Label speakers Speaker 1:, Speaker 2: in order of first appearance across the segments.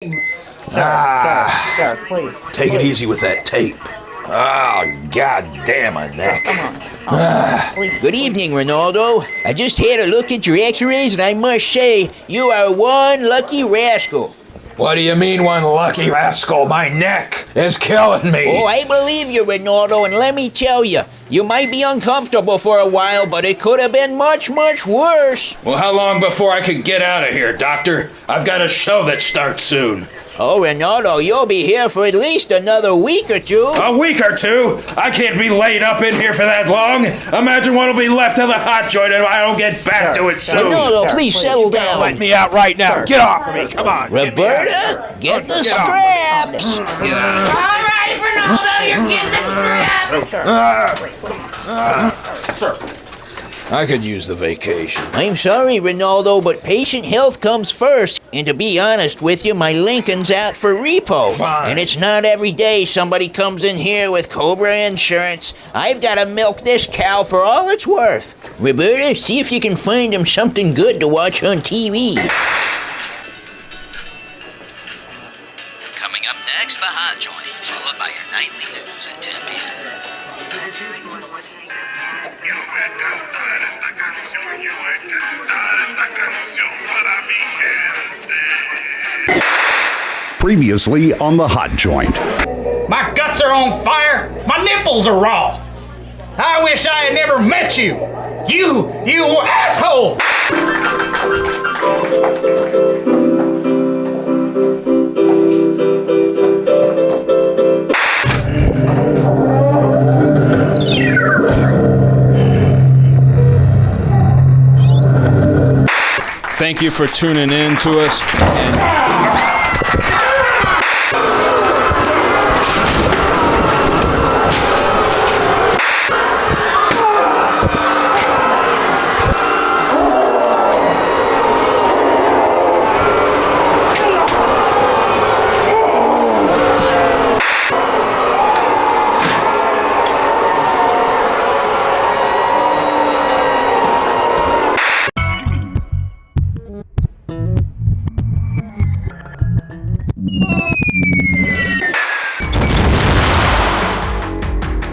Speaker 1: Sir, please.
Speaker 2: Take it easy with that tape. Oh, god damn my neck.
Speaker 1: Come on. Please.
Speaker 3: Good evening, Ronaldo. I just had a look at your x-rays and I must say, you are one lucky rascal.
Speaker 2: What do you mean, one lucky rascal? My neck is killing me.
Speaker 3: Oh, I believe you, Ronaldo, and let me tell you, you might be uncomfortable for a while, but it could have been much, much worse.
Speaker 4: Well, how long before I could get out of here, Doctor? I've got a show that starts soon.
Speaker 3: Oh, Ronaldo, you'll be here for at least another week or two.
Speaker 4: A week or two? I can't be laid up in here for that long. Imagine what'll be left of the hot joint if I don't get back to it soon.
Speaker 3: Ronaldo, please settle down.
Speaker 2: Let me out right now. Get off of me. Come on.
Speaker 3: Roberta, get the straps.
Speaker 5: All right, Ronaldo, you're getting the straps.
Speaker 4: Sir.
Speaker 2: I could use the vacation.
Speaker 3: I'm sorry, Ronaldo, but patient health comes first. And to be honest with you, my Lincoln's out for repo.
Speaker 2: Fine.
Speaker 3: And it's not every day somebody comes in here with Cobra insurance. I've got to milk this cow for all it's worth. Roberta, see if you can find him something good to watch on TV.
Speaker 6: Coming up next, the Hot Joint, followed by your nightly news at 10 p.m.
Speaker 7: Previously on the Hot Joint.
Speaker 8: My guts are on fire. My nipples are raw. I wish I had never met you. You asshole!
Speaker 4: Thank you for tuning in to us.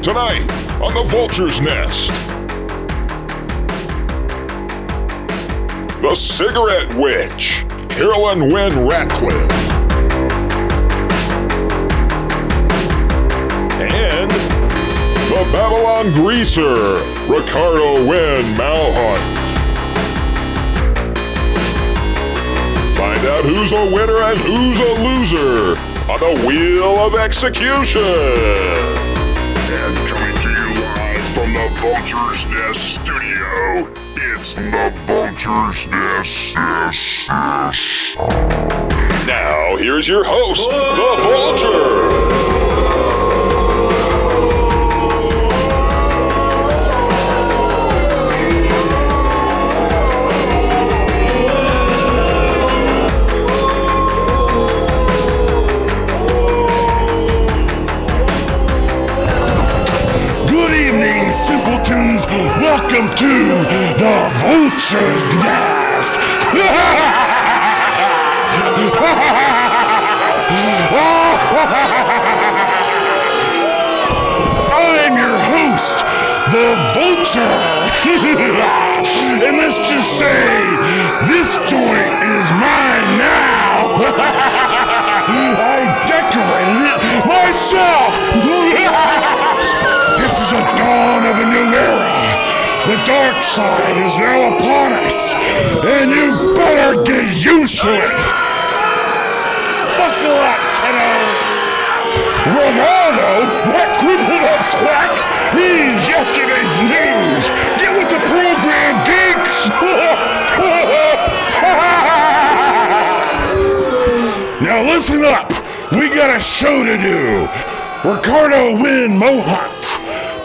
Speaker 9: Tonight on the Vulture's Nest, the Cigarette Witch, Carolyn Wynn Ratcliffe, and the Babylon Greaser, Ricardo Wynn Malhunt. Find out who's a winner and who's a loser on the Wheel of Execution. And coming to you live from the Vulture's Nest studio, it's the Vulture's Nest. Now, here's your host, the Vulture. Simpletons, welcome to the Vulture's Nest. I'm your host, the Vulture. And let's just say, this joint is mine now. I decorated it myself. This is a dawn of a new era. The dark side is now upon us, and you better get used to it. Buckle up, kiddo. Ronaldo, that crippled up quack, he's yesterday's news. Get with the program, geeks. Now listen up. We got a show to do. Ricardo Wynn Mohant,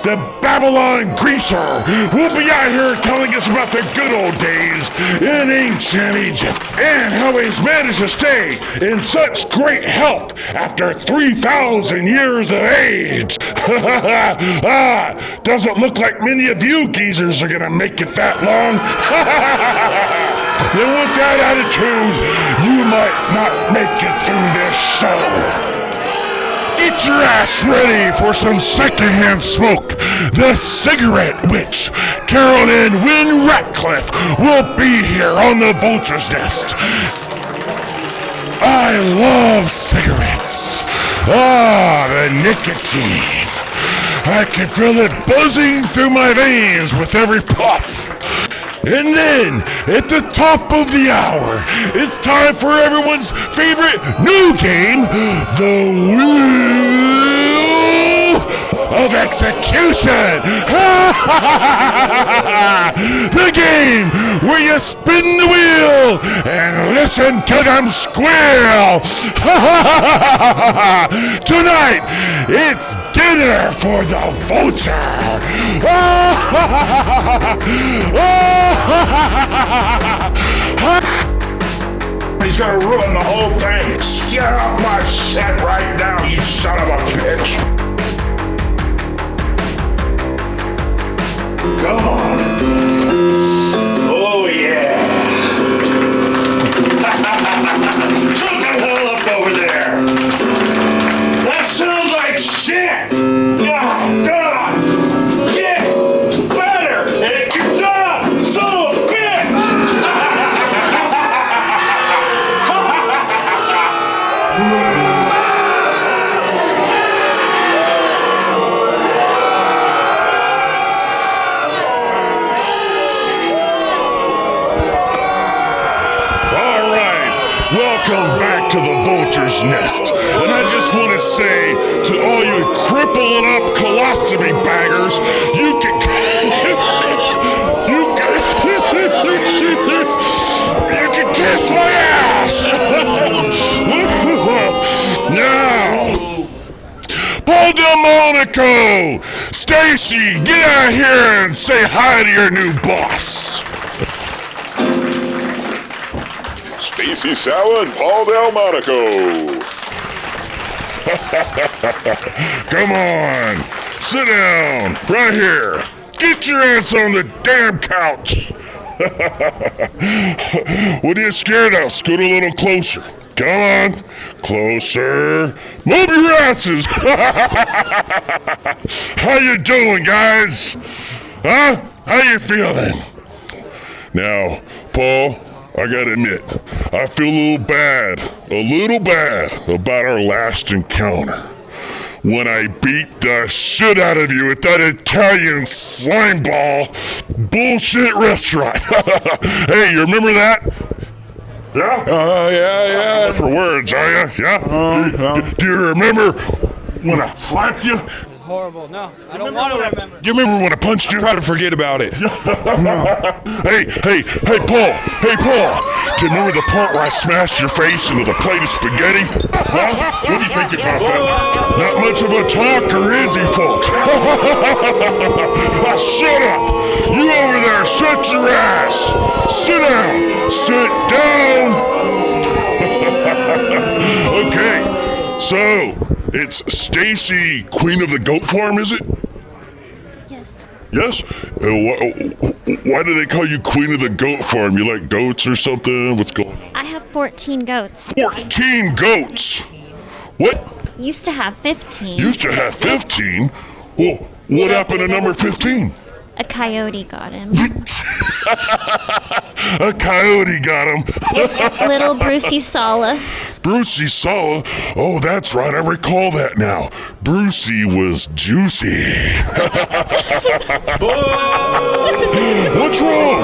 Speaker 9: the Babylon Greaser, will be out here telling us about the good old days in ancient Egypt and how he's managed to stay in such great health after 3,000 years of age. Doesn't look like many of you geezers are gonna make it that long. Then with that attitude, you might not make it through this show. Get your ass ready for some secondhand smoke. The Cigarette Witch, Carolyn Wynn Ratcliffe, will be here on the Vulture's Nest. I love cigarettes. Ah, the nicotine. I can feel it buzzing through my veins with every puff. And then, at the top of the hour, it's time for everyone's favorite new game, the Wheel of Execution. The game where you spin the wheel and listen to them squeal. Tonight, it's dinner for the vulture. He's gonna ruin the whole thing. Get off my set right now, you son of a bitch. Come on. Oh, yeah. Shut the hell up over there. That sounds like shit. God. Get better at your job, son of a bitch. Welcome back to the Vulture's Nest. And I just want to say to all you crippled up colostomy baggers, you can kiss my ass. Now, Paul Delmonico, Stacy, get out here and say hi to your new boss.
Speaker 10: Stacy Sauer and Paul Delmonico.
Speaker 9: Come on, sit down, right here. Get your ass on the damn couch. What are you scared of? Scoot a little closer. Come on, closer. Move your asses. How you doing, guys? Huh? How you feeling? Now, Paul, I gotta admit, I feel a little bad about our last encounter. When I beat the shit out of you at that Italian slimeball bullshit restaurant. Hey, you remember that? Yeah? Yeah. For words, are you? Yeah? Do you remember when I slapped you?
Speaker 11: Horrible. No, I don't want to remember.
Speaker 9: Do you remember when I punched you?
Speaker 2: Try to forget about it.
Speaker 9: Hey, Paul. Do you remember the part where I smashed your face into the plate of spaghetti? Huh? What do you think about that? Not much of a talker, is he, folks? Shut up! You over there, shut your ass! Sit down! Sit down! Okay, so it's Stacy, Queen of the Goat Farm, is it?
Speaker 12: Yes.
Speaker 9: Yes? Why do they call you Queen of the Goat Farm? You like goats or something? What's going on?
Speaker 12: I have 14 goats.
Speaker 9: 14 goats? What?
Speaker 12: Used to have 15.
Speaker 9: Used to have 15? Well, what happened to number 15?
Speaker 12: A coyote got him.
Speaker 9: A coyote got him.
Speaker 12: Little Brucey Sala.
Speaker 9: Brucey Sala? Oh, that's right. I recall that now. Brucey was juicy. What's wrong?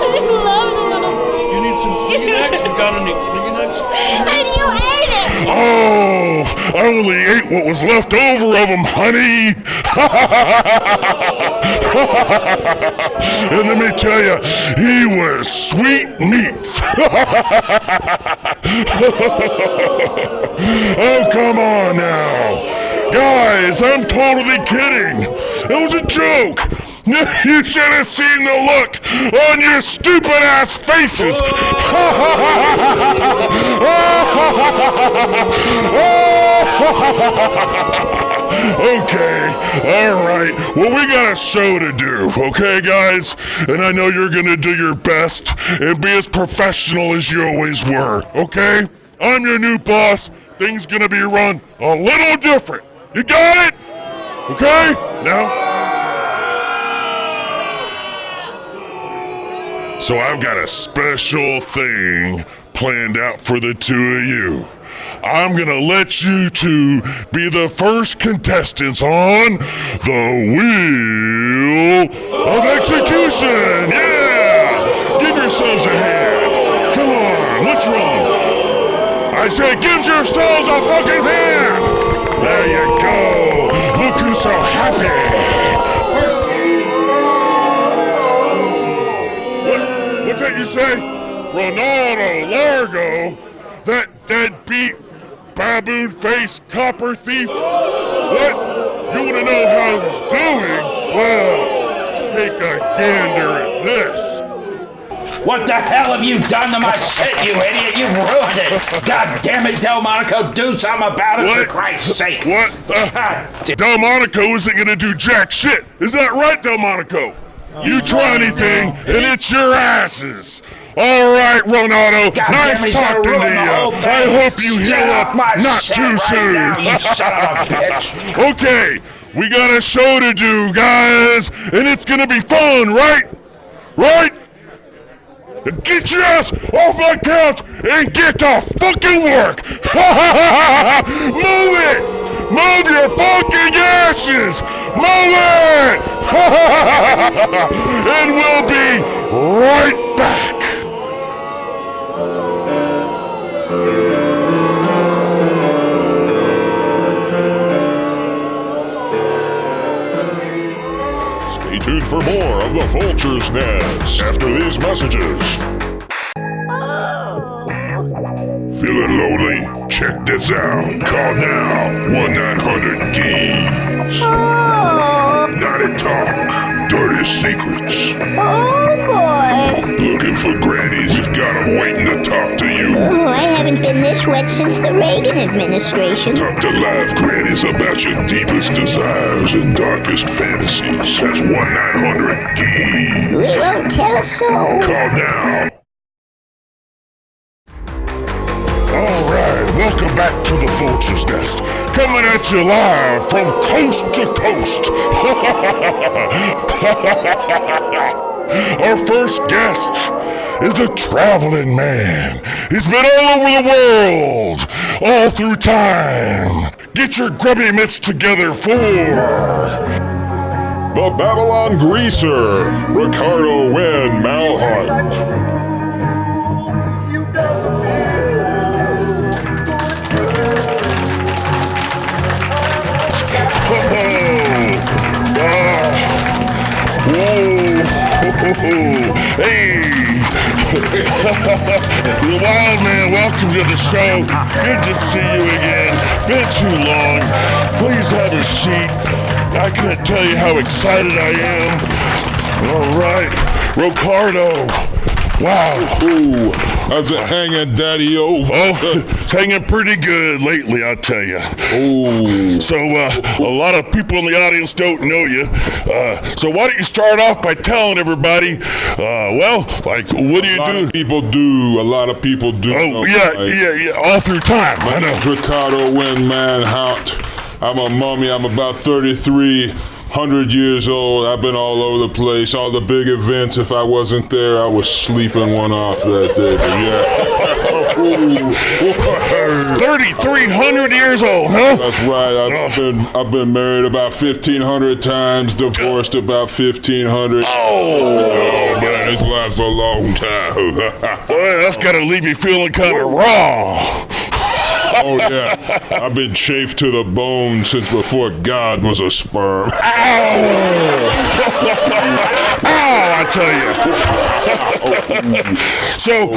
Speaker 12: I loved little.
Speaker 11: You need some Kleenex? You got any Kleenex?
Speaker 12: And you ate it!
Speaker 9: Oh, I only ate what was left over of him, honey. And let me tell you, he was sweet meat. Oh, come on now. Guys, I'm totally kidding. It was a joke. You should have seen the look on your stupid ass faces. Okay, all right. Well, we got a show to do, okay, guys? And I know you're gonna do your best and be as professional as you always were, okay? I'm your new boss. Things gonna be run a little different. You got it? Okay? Now? So I've got a special thing planned out for the two of you. I'm gonna let you two be the first contestants on the Wheel of Execution. Yeah! Give yourselves a hand. Come on, what's wrong? I said give yourselves a fucking hand. There you go. Look who's so happy. What's that you say? Ronaldo Largo? That deadbeat, baboon-faced copper thief? What? You want to know how he's doing? Well, take a gander at this.
Speaker 4: What the hell have you done to my shit, you idiot? You've ruined it. God damn it, Delmonico, do something about it for Christ's sake.
Speaker 9: What? Delmonico isn't going to do jack shit. Is that right, Delmonico? You try anything, and it's your asses. All right, Ronaldo. Nice talking to you. I hope you heal up not too soon.
Speaker 4: You son of a bitch.
Speaker 9: Okay, we got a show to do, guys, and it's gonna be fun, right? Right? Get your ass off my couch and get to fucking work. Move it. Move your fucking asses! Move it! And we'll be right back!
Speaker 10: Stay tuned for more of the Vulture's Nest after these messages.
Speaker 9: Feeling lonely? Check this out. Call now. 1-900-GEES. Naughty talk. Dirty secrets.
Speaker 12: Oh boy.
Speaker 9: Looking for grannies? You've got them waiting to talk to you.
Speaker 12: Oh, I haven't been this wet since the Reagan administration.
Speaker 9: Talk to live grannies about your deepest desires and darkest fantasies. That's 1-900-GEES.
Speaker 12: We won't tell a soul.
Speaker 9: Call now. All right, welcome back to the Vulture's Nest. Coming at you live from coast to coast. Our first guest is a traveling man. He's been all over the world, all through time. Get your grubby mitts together for
Speaker 10: The Babylon Greaser, Ricardo Wynn Malhart.
Speaker 9: Hey! The Wild Man, welcome to the show. Good to see you again. Been too long. Please have a seat. I can't tell you how excited I am. All right, Ricardo. Wow.
Speaker 10: Ooh, how's it hanging, Daddy-O?
Speaker 9: Oh, it's hanging pretty good lately, I'll tell you.
Speaker 10: Ooh.
Speaker 9: So, a lot of people in the audience don't know you. So why don't you start off by telling everybody, what do you do?
Speaker 10: A lot of people do.
Speaker 9: Oh, yeah, all through time.
Speaker 10: My name's Ricardo Wynn Manhunt. I'm a mummy. I'm about 3,300 years old. I've been all over the place. All the big events. If I wasn't there, I was sleeping one off that day. But yeah.
Speaker 9: 3,300 years old, huh?
Speaker 10: That's right. I've been married about 1,500 times. Divorced about 1,500. Oh man, this lasts a long time.
Speaker 9: Boy, that's gotta leave you feeling kind of raw.
Speaker 10: Oh yeah, I've been chafed to the bone since before God was a sperm.
Speaker 9: Ow! Ow, I tell you. So,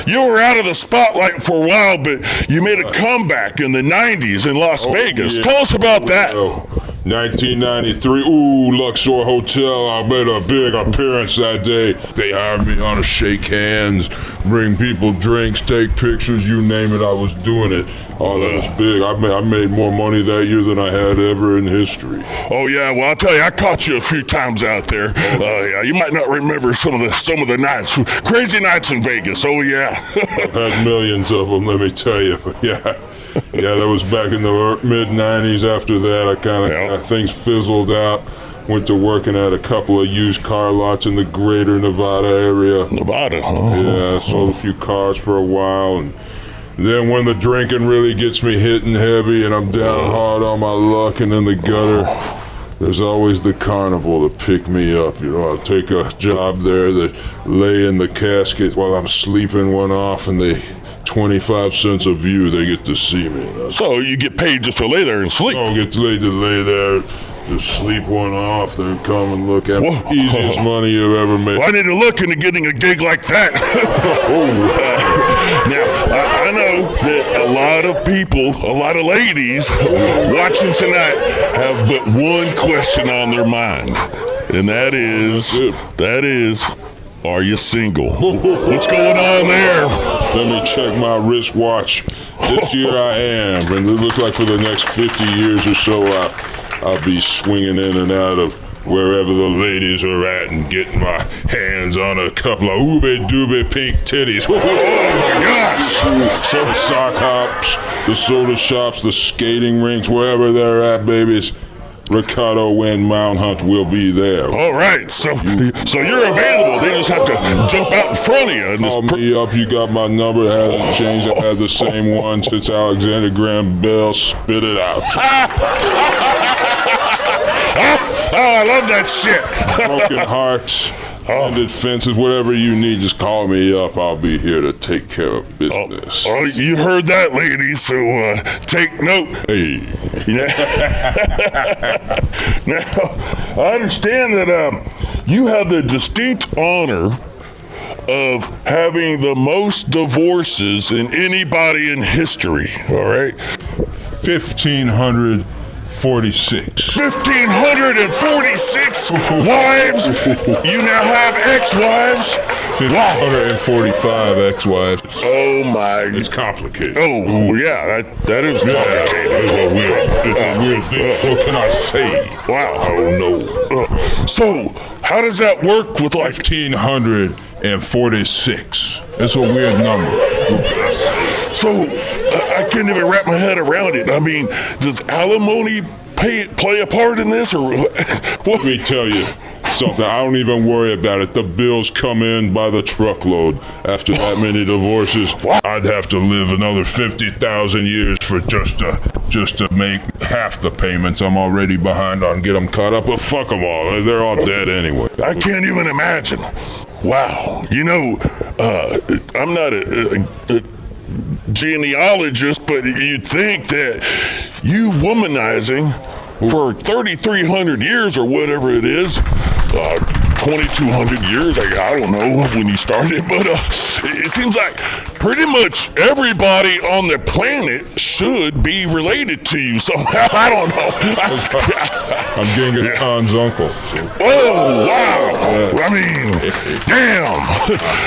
Speaker 9: you were out of the spotlight for a while, but you made a comeback in the 90s in Las Vegas.
Speaker 10: Yeah.
Speaker 9: Tell us about that.
Speaker 10: 1993, Luxor Hotel. I made a big appearance that day. They hired me on to shake hands, bring people drinks, take pictures, you name it, I was doing it. Oh, that was big. I made more money that year than I had ever in history.
Speaker 9: Oh yeah, well I'll tell you, I caught you a few times out there. Yeah, you might not remember some of the nights, crazy nights in Vegas. Oh yeah.
Speaker 10: I've had millions of them, let me tell you. But yeah, that was back in the mid '90s. After that, things fizzled out. Went to working at a couple of used car lots in the greater Nevada area.
Speaker 9: Nevada, huh?
Speaker 10: Yeah, I sold a few cars for a while, and then when the drinking really gets me hitting heavy and I'm down hard on my luck and in the gutter, there's always the carnival to pick me up. You know, I'll take a job there that lay in the casket while I'm sleeping one off, and they 25 cents a view, they get to see me.
Speaker 9: So you get paid just to lay there and sleep?
Speaker 10: Oh, get paid to lay there, just sleep one off, then come and look at the easiest money you've ever made.
Speaker 9: Well, I need to look into getting a gig like that. Now, I know that a lot of people, a lot of ladies watching tonight have but one question on their mind, and that is, are you single? What's going on there?
Speaker 10: Let me check my wristwatch. This year I am, and it looks like for the next 50 years or so, I'll be swinging in and out of wherever the ladies are at and getting my hands on a couple of ooby-dooby pink titties. Oh my gosh! So the sock hops, the soda shops, the skating rinks, wherever they're at, babies, Ricardo Wynn Mount Hunt will be there.
Speaker 9: All right, so you're available. They just have to jump out in front of you. And
Speaker 10: call me up. You got my number. It hasn't changed. I had the same one since Alexander Graham Bell spit it out.
Speaker 9: Oh, I love that shit.
Speaker 10: Broken hearts, ended fences, whatever you need, just call me up. I'll be here to take care of business.
Speaker 9: Oh, you heard that, ladies, so take note.
Speaker 10: Hey.
Speaker 9: Now, I understand that you have the distinct honor of having the most divorces in anybody in history, all right?
Speaker 10: 1,546.
Speaker 9: 1,546 wives? You now have ex-wives?
Speaker 10: 1,545 ex-wives.
Speaker 9: Oh my!
Speaker 10: It's complicated.
Speaker 9: Oh yeah, that is complicated.
Speaker 10: It's a weird thing. What can I say?
Speaker 9: Wow.
Speaker 10: I don't know.
Speaker 9: So how does that work with like
Speaker 10: 1,546? It's a weird number.
Speaker 9: So I can't even wrap my head around it. I mean, does alimony play a part in this, or what?
Speaker 10: Let me tell you something. I don't even worry about it. The bills come in by the truckload. After that many divorces, I'd have to live another 50,000 years for just to make half the payments I'm already behind on, get them caught up. But fuck them all. They're all dead anyway.
Speaker 9: I can't even imagine. Wow. You know, I'm not a genealogist, but you'd think that you womanizing for 3,300 years or whatever it is, 2,200 years, I don't know when you started, but it seems like pretty much everybody on the planet should be related to you somehow. I don't know.
Speaker 10: I'm Genghis Khan's uncle.
Speaker 9: Oh, wow. I mean, damn.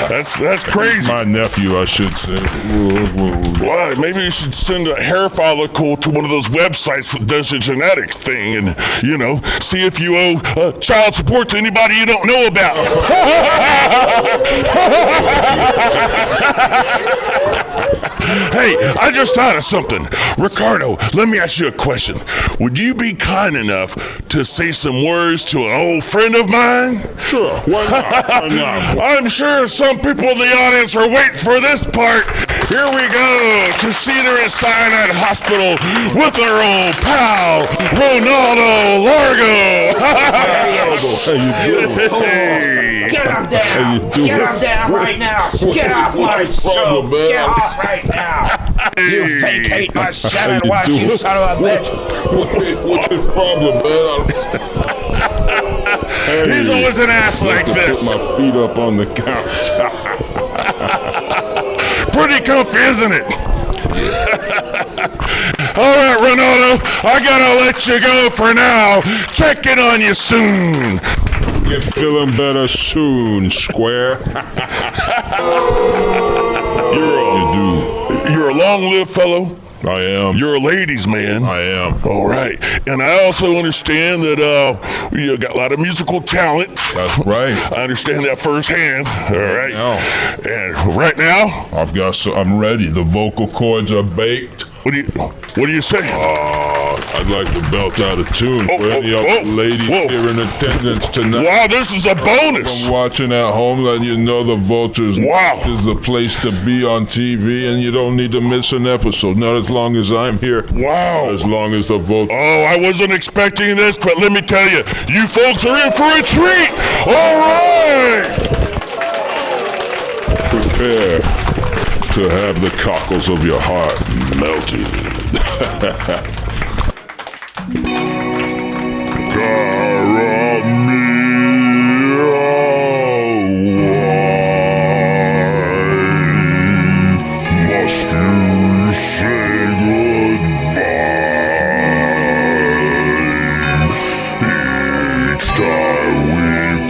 Speaker 9: That's crazy.
Speaker 10: My nephew, I should say.
Speaker 9: Well, maybe you should send a hair follicle to one of those websites that does a genetic thing and, you know, see if you owe child support to anybody you don't know about. Hey, I just thought of something. Ricardo, let me ask you a question. Would you be kind enough to say some words to an old friend of mine?
Speaker 10: Sure, why not? Why not?
Speaker 9: I'm sure some people in the audience are waiting for this part. Here we go to Cedars-Sinai Hospital with our old pal, Ronaldo Largo.
Speaker 10: How you doing?
Speaker 9: Hey.
Speaker 8: Get him down! Get him down right now! Get off my show! Get off right now! You fake hate my salad wash, you son of a bitch!
Speaker 10: What's your problem, man?
Speaker 9: He's always an ass like this.
Speaker 10: Put my feet up on the couch.
Speaker 9: Pretty comfy, isn't it? All right, Ronaldo, I gotta let you go for now. Check in on you soon.
Speaker 10: Get feeling better soon, square.
Speaker 9: long live fellow?
Speaker 10: I am.
Speaker 9: You're a ladies' man.
Speaker 10: I am.
Speaker 9: All right. And I also understand that you got a lot of musical talent.
Speaker 10: That's right.
Speaker 9: I understand that firsthand. All right.
Speaker 10: Now.
Speaker 9: And right now,
Speaker 10: I'm ready. The vocal cords are baked.
Speaker 9: What do you say?
Speaker 10: I'd like to belt out a tune for any of the ladies here in attendance tonight.
Speaker 9: Wow, this is a bonus.
Speaker 10: I'm watching at home, letting you know the Vultures is the place to be on TV, and you don't need to miss an episode. Not as long as I'm here.
Speaker 9: Wow.
Speaker 10: Not as long as the Vultures.
Speaker 9: Oh, I wasn't expecting this, but let me tell you, you folks are in for a treat. All right.
Speaker 10: Prepare to have the cockles of your heart melted.
Speaker 9: Must you say goodbye each time we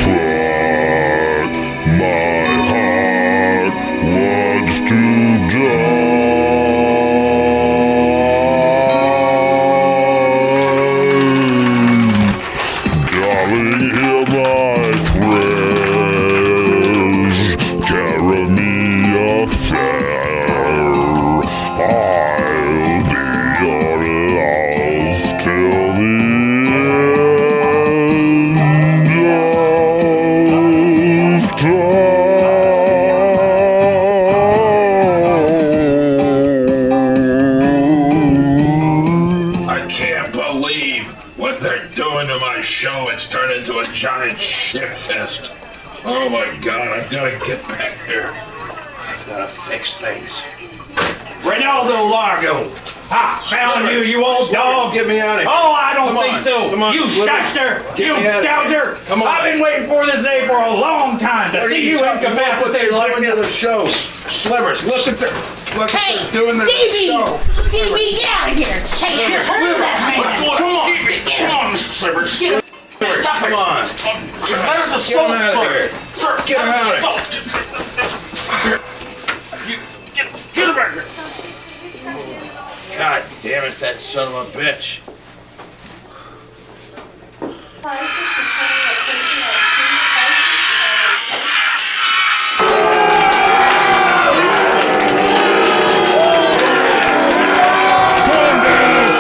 Speaker 9: part? My heart wants to die. Darling, hear my prayers, carry me affair. I'll be your love till the end of time.
Speaker 4: I can't believe what they're doing to my show. It's turned into a giant shit fest. Oh my God, I've got to get back there. I've got to fix things.
Speaker 8: Ronaldo Largo. I found you old dog.
Speaker 11: Get me out of here.
Speaker 8: Oh, I don't
Speaker 11: Come
Speaker 8: think
Speaker 11: on.
Speaker 8: so.
Speaker 11: Come on,
Speaker 8: You
Speaker 11: Slivers.
Speaker 8: shyster.
Speaker 11: Get
Speaker 8: You
Speaker 11: me out of here.
Speaker 8: gouger.
Speaker 11: Come on.
Speaker 8: I've been waiting for this day for a long time to see you incapacitated like
Speaker 11: doing to the
Speaker 8: this.
Speaker 11: shows. Slivers, look at
Speaker 5: Hey,
Speaker 11: they're doing the
Speaker 5: Stevie!
Speaker 11: show.
Speaker 5: Stevie, get out of here! Hey, you heard that man!
Speaker 8: Come on, come on, Mr. Slivers.
Speaker 5: Get
Speaker 8: Stop
Speaker 11: Come
Speaker 8: it.
Speaker 11: on.
Speaker 8: That is
Speaker 11: Get him
Speaker 8: assault,
Speaker 11: out of
Speaker 8: sir.
Speaker 11: here.
Speaker 8: Sir,
Speaker 11: Get him
Speaker 8: that is
Speaker 11: out of
Speaker 8: assault. Get him back here.
Speaker 4: God damn it, that son of a bitch.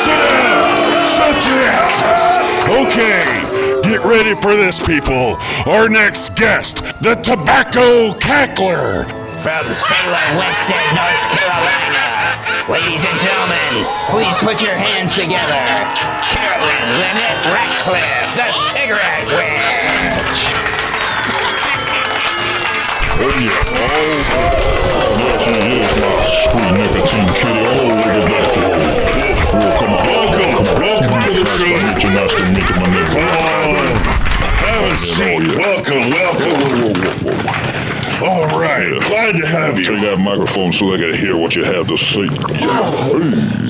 Speaker 9: Shut your asses. Okay, get ready for this, people. Our next guest, the Tobacco Cackler.
Speaker 3: From Salem, Western North Carolina. Ladies and gentlemen, please put your hands together. Carolyn Lynette Ratcliffe, the cigarette witch.
Speaker 10: Oh yeah, yes she is my sweet nicotine kitty all over the black world.
Speaker 9: Welcome to the show.
Speaker 10: Nice to meet you, my nigga.
Speaker 9: Have a seat. Welcome. All right, glad to have you.
Speaker 10: Take that microphone so they can hear what you have to say.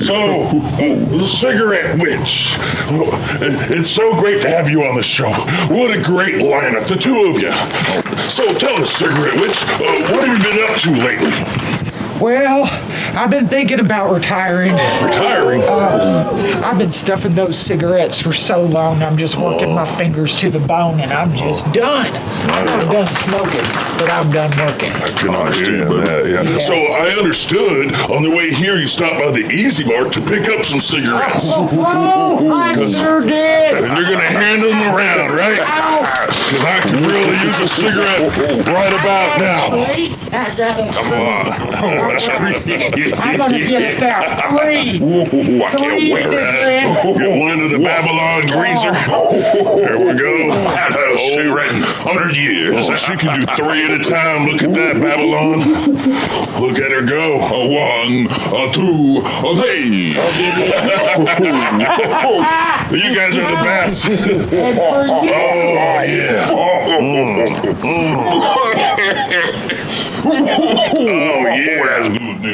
Speaker 9: So, the cigarette witch. It's so great to have you on the show. What a great lineup, the two of you. So tell us, cigarette witch, what have you been up to lately?
Speaker 13: Well, I've been thinking about retiring.
Speaker 9: Retiring?
Speaker 13: I've been stuffing those cigarettes for so long, I'm just working my fingers to the bone and I'm just done. I'm not done smoking, but I'm done working.
Speaker 9: I can understand that, yeah. So I understood on the way here you stopped by the Easy Mart to pick up some cigarettes.
Speaker 13: Oh, I sure did.
Speaker 9: And you're going to hand them around, right? Because I could really use a cigarette right about now.
Speaker 13: Wait, I got it.
Speaker 9: Come on.
Speaker 13: I'm gonna get us out. Three cigarettes.
Speaker 9: Get one to the Babylon greaser. There we go. Cigarette in 100 years. Oh, she can do three at a time. Look at that, Babylon. Look at her go.
Speaker 10: A one, a two, a three.
Speaker 9: You guys are the best. Oh, yeah. Oh, yeah.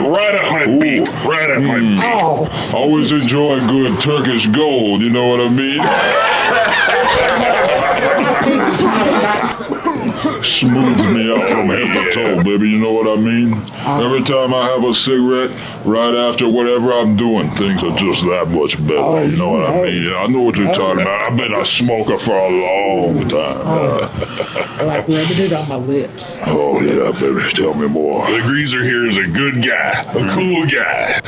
Speaker 9: Right up my beak. Right up my beak.
Speaker 13: Oh.
Speaker 10: Always enjoy good Turkish gold, you know what I mean? smooths me out from head to toe, baby. You know what I mean? Every time I have a cigarette, right after whatever I'm doing, things are just that much better. You know what I mean? I know what you're talking about. I've been a smoker for a long time.
Speaker 13: Like rubbing it on my lips.
Speaker 10: Oh, yeah, baby. Tell me more.
Speaker 9: The greaser here is a good guy, a cool guy.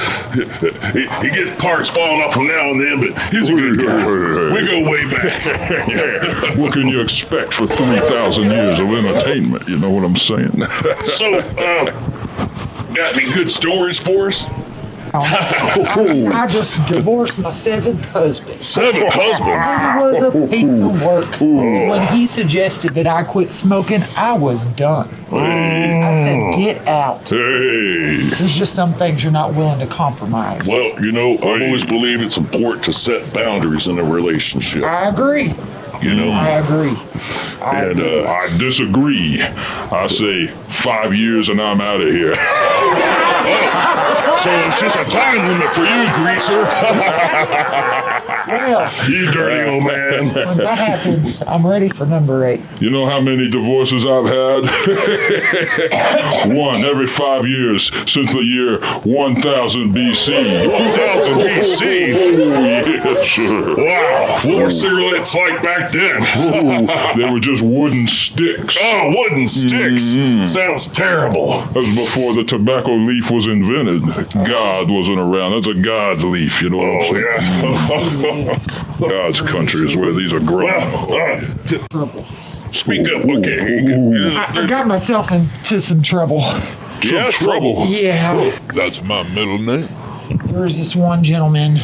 Speaker 9: He gets parts falling off from now and then, but he's a good guy. We go way back.
Speaker 10: What can you expect for 3,000 years of entertainment? You know what I'm saying?
Speaker 9: So, got any good stories for us?
Speaker 13: I just divorced my 7th husband.
Speaker 9: 7th husband?
Speaker 13: It was a piece of work. When he suggested that I quit smoking, I was done. I said, get out.
Speaker 9: Hey.
Speaker 13: There's just some things you're not willing to compromise.
Speaker 9: Well, you know, I always believe it's important to set boundaries in a relationship.
Speaker 13: I agree.
Speaker 9: You know?
Speaker 13: I agree.
Speaker 10: And I disagree. I say 5 years and I'm out of here.
Speaker 9: So it's just a time limit for you, greaser.
Speaker 13: Well,
Speaker 9: You dirty old man.
Speaker 13: when that happens, I'm ready for number 8.
Speaker 10: You know how many divorces I've had? One every 5 years since the year 1000 BC.
Speaker 9: 1000 BC?
Speaker 10: Oh, yes, sir.
Speaker 9: Wow. What were cigarettes like back then?
Speaker 10: They were just wooden sticks.
Speaker 9: Oh, wooden sticks. Sounds terrible.
Speaker 10: That was before the tobacco leaf was invented. God wasn't around. That's a God's leaf, you know what I'm saying? God's country is where these are grown.
Speaker 9: Speak up, okay.
Speaker 13: I got myself into some trouble.
Speaker 9: Yeah, trouble.
Speaker 13: Yeah.
Speaker 10: That's my middle name.
Speaker 13: There was this one gentleman,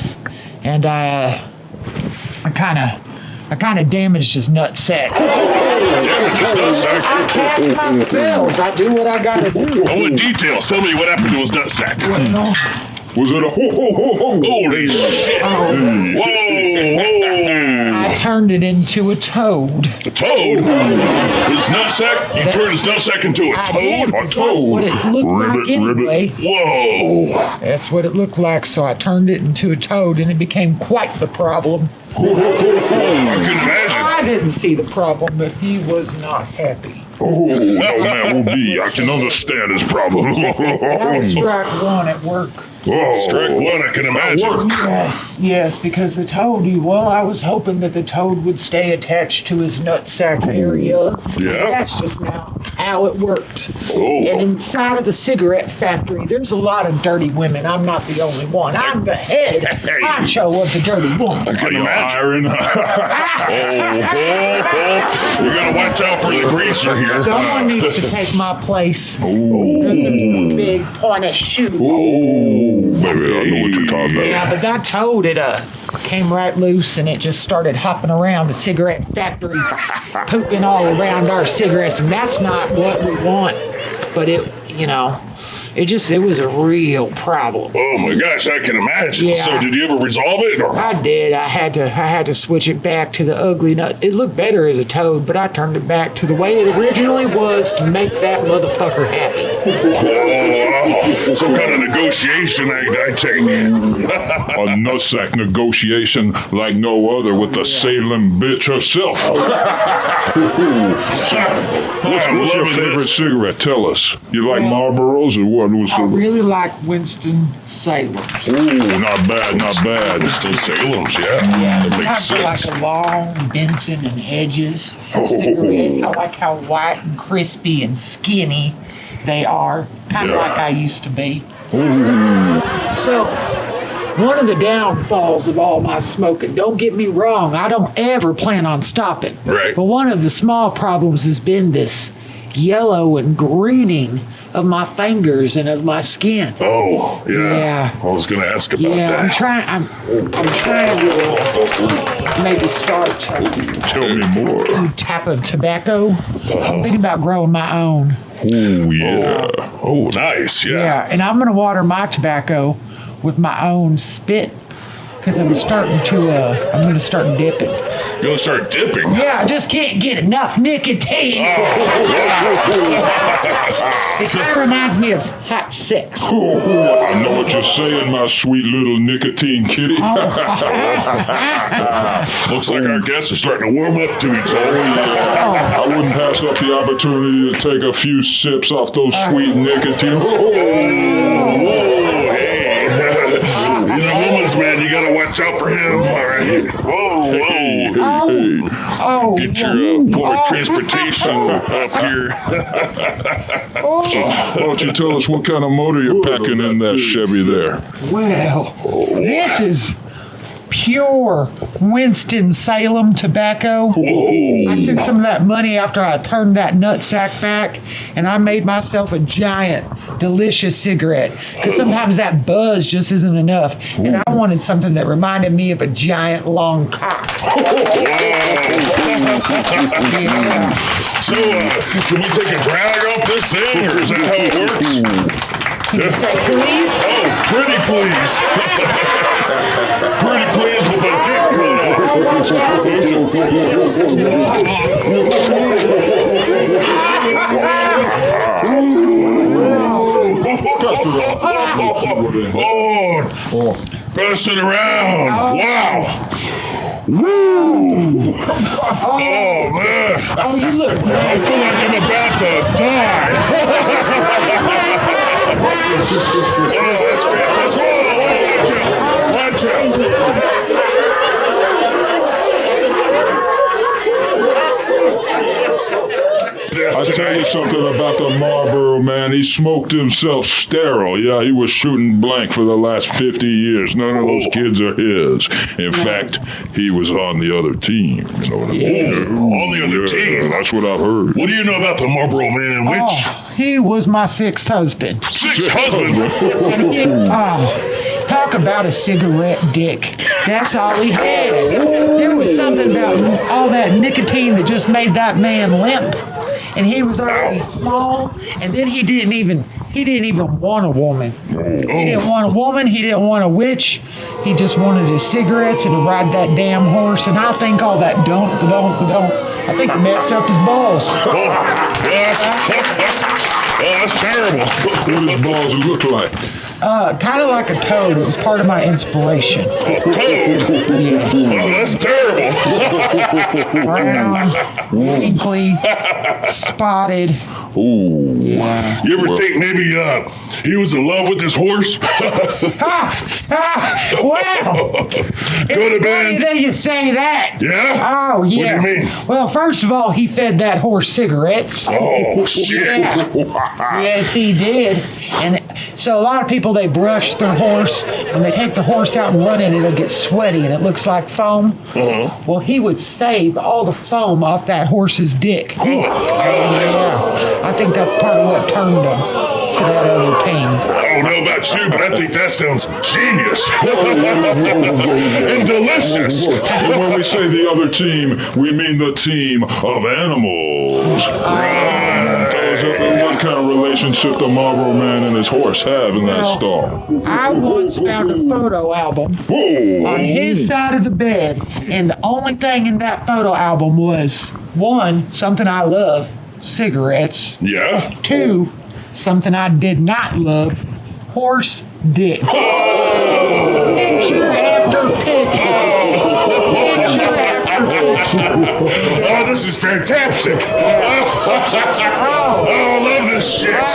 Speaker 13: and I kind of damaged his nutsack.
Speaker 9: Damage his nutsack?
Speaker 13: I cast my spells. I do what I gotta do.
Speaker 9: I want details. Tell me what happened to his nutsack.
Speaker 13: Well,
Speaker 10: Was it a
Speaker 9: Holy shit. Whoa.
Speaker 13: I turned it into a toad.
Speaker 9: A toad? His nutsack? You turned his nutsack into a
Speaker 13: I
Speaker 9: toad?
Speaker 13: did, that's what it looked like anyway.
Speaker 9: Whoa.
Speaker 13: That's what it looked like, so I turned it into a toad, and it became quite the problem.
Speaker 9: I can imagine.
Speaker 13: I didn't see the problem, but he was not happy.
Speaker 10: Oh, no man will be. I can understand his problem.
Speaker 13: That was strike one at work.
Speaker 10: Oh,
Speaker 9: Strike one, I can imagine.
Speaker 13: Yes, because the toad, I was hoping that the toad would stay attached to his nutsack area.
Speaker 9: Yeah.
Speaker 13: That's just now how it worked.
Speaker 9: Oh.
Speaker 13: And inside of the cigarette factory, there's a lot of dirty women. I'm not the only one. I'm the head honcho of the dirty woman.
Speaker 9: I can imagine.
Speaker 10: Iron.
Speaker 9: You gotta watch out for the greaser here.
Speaker 13: Someone needs to take my place. There's a big pointy shoe.
Speaker 10: Baby, I know what you're talking about.
Speaker 13: Yeah, but that toad, it came right loose and it just started hopping around the cigarette factory, pooping all around our cigarettes, and that's not what we want. But it was a real problem.
Speaker 9: Oh my gosh, I can imagine.
Speaker 13: Yeah.
Speaker 9: So did you ever resolve it? Or?
Speaker 13: I did. I had to switch it back to the ugly nut. It looked better as a toad, but I turned it back to the way it originally was to make that motherfucker happy.
Speaker 9: Oh, some kind of negotiation I take.
Speaker 10: A nutsack negotiation like no other with the Salem bitch herself. What's your favorite cigarette? Tell us. You like Marlboros or what?
Speaker 13: I really like Winston Salem's.
Speaker 10: Ooh, not bad, not bad.
Speaker 9: Winston Salem's, yeah.
Speaker 13: Yes,
Speaker 9: That
Speaker 13: I
Speaker 9: makes sense.
Speaker 13: like a long Benson and Hedges cigarette. I like how white and crispy and skinny they are, kind of like I used to be. So, one of the downfalls of all my smoking, don't get me wrong, I don't ever plan on stopping.
Speaker 9: Right.
Speaker 13: But one of the small problems has been this yellow and greening of my fingers and of my skin.
Speaker 9: Oh, yeah.
Speaker 13: Yeah.
Speaker 9: I was going to ask about
Speaker 13: Yeah,
Speaker 9: that.
Speaker 13: I'm trying to maybe start
Speaker 10: Tell me more.
Speaker 13: type of tobacco. I'm thinking about growing my own.
Speaker 10: Oh, yeah.
Speaker 9: Oh, nice. Yeah.
Speaker 13: Yeah, and I'm going to water my tobacco with my own spit because I'm gonna start dipping.
Speaker 9: You're gonna start dipping?
Speaker 13: Yeah, I just can't get enough nicotine. It kind of reminds me of hot sex.
Speaker 10: Oh, I know what you're saying, my sweet little nicotine kitty.
Speaker 9: Looks like our guests are starting to warm up to each other.
Speaker 10: I wouldn't pass up the opportunity to take a few sips off those sweet nicotine.
Speaker 9: Whoa, hey. He's a woman's man. You gotta watch out for him. All right. Whoa. Get your form of transportation up here.
Speaker 10: Why don't you tell us what kind of motor you're packing in that Chevy there?
Speaker 13: Well, this is pure Winston-Salem tobacco. I took some of that money after I turned that nutsack back, and I made myself a giant, delicious cigarette. Because sometimes that buzz just isn't enough, and I wanted something that reminded me of a giant, long cock.
Speaker 9: So, can we take a drag off this thing, or is that how it works?
Speaker 13: Can you say please?
Speaker 9: Oh, pretty please. Pretty please with a dick cut off. Oh, pass it around. Wow. Woo! Oh, man.
Speaker 13: Oh, you look
Speaker 9: I feel like I'm about to die. Oh, that's fantastic. Oh, watch out.
Speaker 10: I tell you something about the Marlboro man. He smoked himself sterile. Yeah, he was shooting blank for the last 50 years. None of those kids are his. In fact, he was on the other team. You know what I mean?
Speaker 9: On the other team?
Speaker 10: That's what I've heard.
Speaker 9: What do you know about the Marlboro man? Which?
Speaker 13: He was my sixth husband.
Speaker 9: Sixth husband?
Speaker 13: And he, talk about a cigarette dick. That's all he had. There was something about all that nicotine that just made that man limp. And he was already small, and then he didn't even want a woman. He didn't want a woman, he didn't want a witch. He just wanted his cigarettes and to ride that damn horse. And I think all that don't, I think messed up his balls.
Speaker 9: Oh, that's terrible.
Speaker 10: What do his balls look like?
Speaker 13: Kind of like a toad. It was part of my inspiration.
Speaker 9: A toad?
Speaker 13: Yes.
Speaker 9: Oh, that's terrible.
Speaker 13: Brown, wrinkly, spotted.
Speaker 10: Ooh.
Speaker 13: Yeah.
Speaker 9: You ever think maybe he was in love with this horse?
Speaker 13: Wow.
Speaker 9: Could have been.
Speaker 13: That you say that.
Speaker 9: Yeah?
Speaker 13: Oh, yeah.
Speaker 9: What do you mean?
Speaker 13: Well, first of all, he fed that horse cigarettes.
Speaker 9: Oh, shit.
Speaker 13: Yeah. Yes, he did. And so a lot of people, they brush their horse. When they take the horse out and run it, it'll get sweaty and it looks like foam. Well, he would save all the foam off that horse's dick. Yeah. I think that's part of what turned him to that other team.
Speaker 9: I don't know about you, but I think that sounds genius. And delicious.
Speaker 10: And when we say the other team, we mean the team of animals. Right. Tell us what kind of relationship the Marlboro man and his horse have in that stall.
Speaker 13: I once found a photo album on his side of the bed, and the only thing in that photo album was, 1, something I love, cigarettes.
Speaker 9: Yeah?
Speaker 13: 2, something I did not love, horse dick. Picture after picture. Picture after picture.
Speaker 9: Oh, this is fantastic. Oh, I love this shit.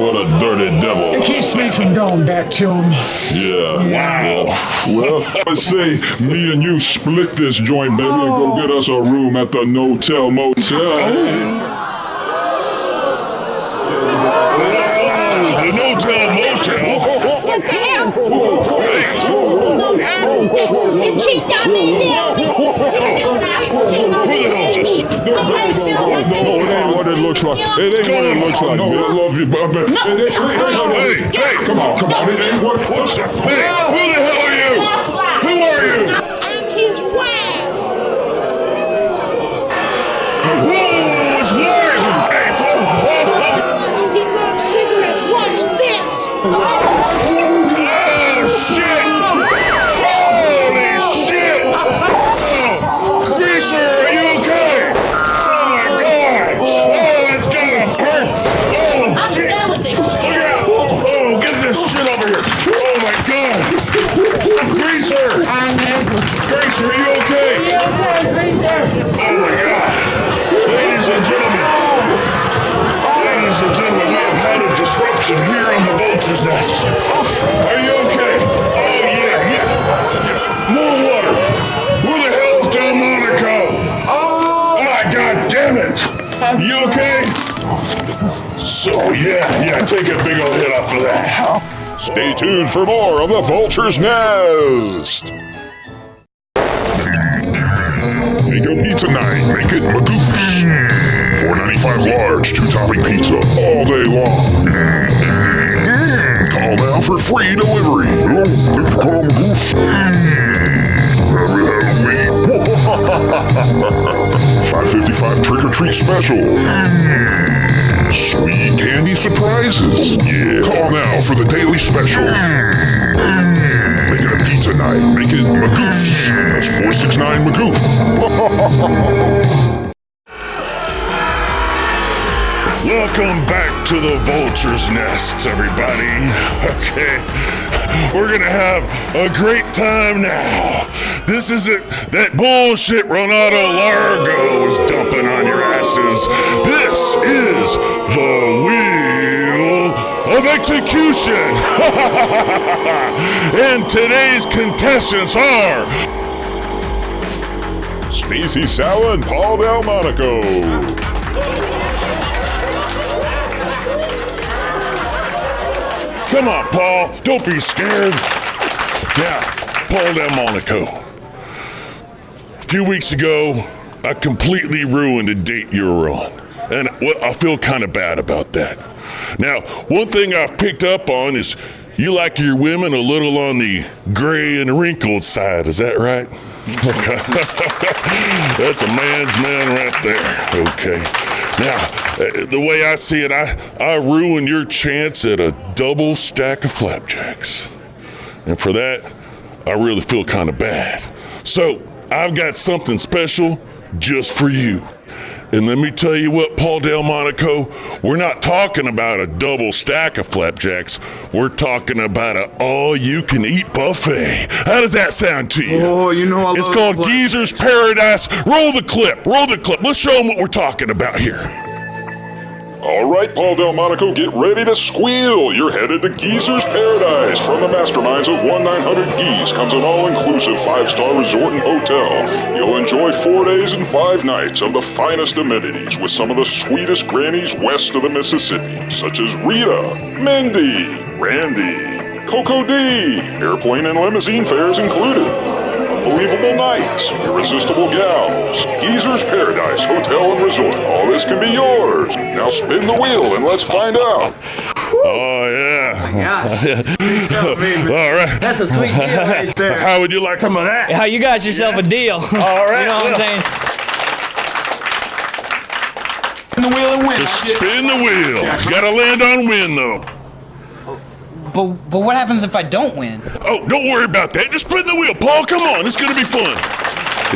Speaker 10: What a dirty devil.
Speaker 13: It keeps me from going back to him.
Speaker 10: Yeah.
Speaker 9: Wow.
Speaker 10: Well, let's say me and you split this joint, baby, and go get us a room at the No-Tell Motel.
Speaker 9: The No-Tell Motel?
Speaker 12: What the hell?
Speaker 9: Hey.
Speaker 12: You cheated on me again.
Speaker 9: Who the hell is this?
Speaker 10: No, it ain't what it looks like. It ain't what it looks like. No, I love you, but
Speaker 9: Hey,
Speaker 10: come on. It ain't what.
Speaker 9: What's up? Hey, who the hell are you? Who are you?
Speaker 12: I'm his wife.
Speaker 9: Whoa, his wife! Hey,
Speaker 12: Oh, he loves cigarettes. Watch this.
Speaker 9: oh, Greaser!
Speaker 13: I know.
Speaker 9: Greaser, are you okay? Oh my God! Ladies and gentlemen, we have had a disruption here on the Vulture's Nest. Are you okay? Oh yeah. More water. Where the hell's Delmonico? Ah, God damn it! You okay? So yeah, take a big old hit off of that.
Speaker 10: Stay tuned for more of the Vulture's Nest. Make a pizza night. Make it Magoosh. $4.95 large, 2-topping pizza all day long. Call now for free delivery. Hello, call Magoosh. Happy Halloween. $5.55 trick or treat special. Sweet candy surprises. Yeah. Call now for the daily special. Make it a pizza night. Make it Magoof. That's 469 Magoof.
Speaker 9: Welcome back to the Vulture's Nest, everybody. Okay, we're gonna have a great time now. This isn't that bullshit Ronaldo Largo is dumping on your asses. This is the Wheel of Execution. And today's contestants are
Speaker 10: Stacy Sala and Paul Delmonico.
Speaker 9: Come on, Paul. Don't be scared. Now, Paul Delmonico. A few weeks ago, I completely ruined a date you were on. And I feel kind of bad about that. Now, one thing I've picked up on is you like your women a little on the gray and wrinkled side. Is that right? That's a man's man right there. Okay. Now, the way I see it, I ruined your chance at a double stack of flapjacks. And for that, I really feel kind of bad. So, I've got something special just for you. And let me tell you what, Paul Delmonico, we're not talking about a double stack of flapjacks. We're talking about an all-you-can-eat buffet. How does that sound to you?
Speaker 11: Oh, you know I love
Speaker 9: It's called Geezer's Paradise. Roll the clip. Let's show them what we're talking about here.
Speaker 10: All right, Paul Delmonico, get ready to squeal. You're headed to Geezer's Paradise. From the masterminds of 1-900-Geese comes an all-inclusive 5-star resort and hotel. You'll enjoy 4 days and 5 nights of the finest amenities with some of the sweetest grannies west of the Mississippi, such as Rita, Mindy, Randy, Coco D, airplane and limousine fares included. Unbelievable nights, irresistible gals, Geezer's Paradise Hotel and Resort. All this can be yours. Now spin the wheel and let's find out.
Speaker 9: Oh, yeah.
Speaker 11: Oh my gosh.
Speaker 9: All right.
Speaker 11: That's a sweet deal right there.
Speaker 9: How would you like some of that?
Speaker 14: How you got yourself a deal?
Speaker 9: All right.
Speaker 14: You know what I'm saying?
Speaker 11: Spin the wheel and win.
Speaker 9: Just spin the wheel. You gotta land on win, though.
Speaker 14: But what happens if I don't win?
Speaker 9: Oh, don't worry about that. Just spin the wheel. Paul, come on. It's gonna be fun.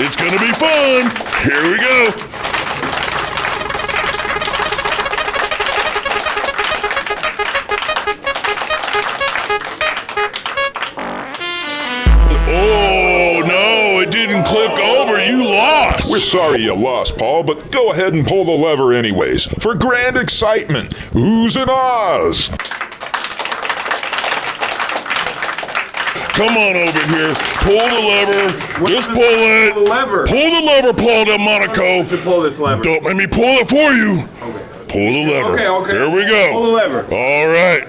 Speaker 9: It's gonna be fun. Here we go. Oh, no, it didn't click over. You lost.
Speaker 10: We're sorry you lost, Paul, but go ahead and pull the lever anyways. For grand excitement. Oohs and ahs.
Speaker 9: Come on over here. Pull the lever. Just pull it.
Speaker 11: Pull the lever.
Speaker 9: Pull the lever, Paul Delmonico.
Speaker 11: To pull this lever.
Speaker 9: Don't let me pull it for you.
Speaker 11: Okay.
Speaker 9: Pull the lever.
Speaker 11: Okay.
Speaker 9: Here we go.
Speaker 11: Pull the lever.
Speaker 9: All right.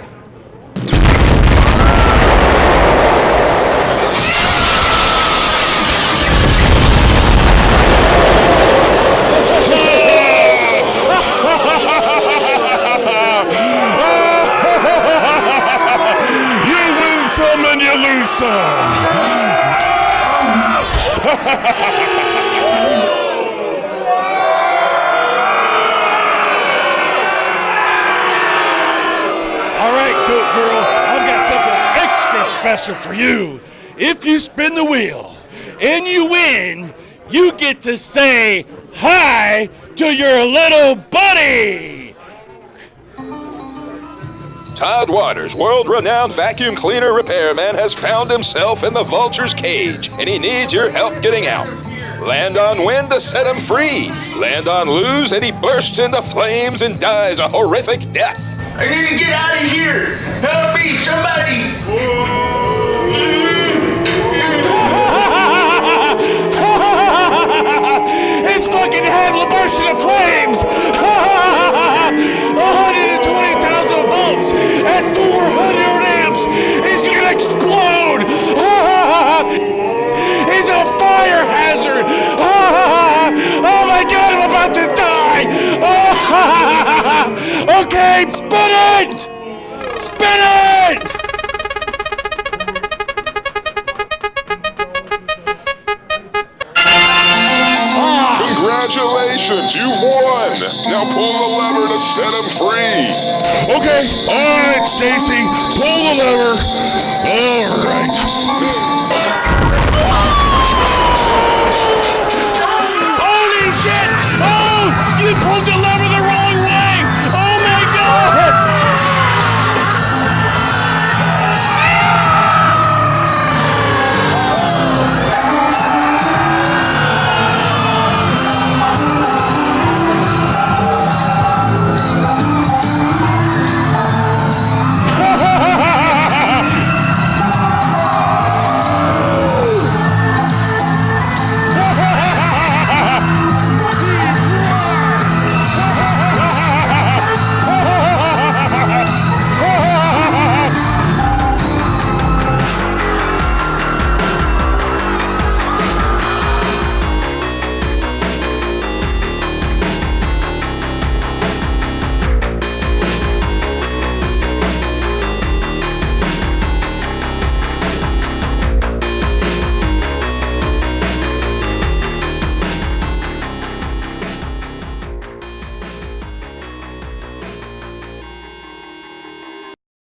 Speaker 9: You win some and you lose some. All right, Goat Girl, I've got something extra special for you. If you spin the wheel and you win, you get to say hi to your little buddy.
Speaker 2: Todd Waters, world-renowned vacuum cleaner repairman, has found himself in the vulture's cage, and he needs your help getting out. Land on win to set him free. Land on lose, and he bursts into flames and dies a horrific death.
Speaker 4: I need to get out of here! Help me, somebody!
Speaker 9: His fucking head will burst into flames! 120,000 volts at 400 amps! He's gonna explode! He's a fire hazard! Oh my god, I'm about to die! Okay, spin it! Spin it!
Speaker 10: Congratulations, you've won! Now pull the lever to set him free!
Speaker 9: Okay, alright, Stacy,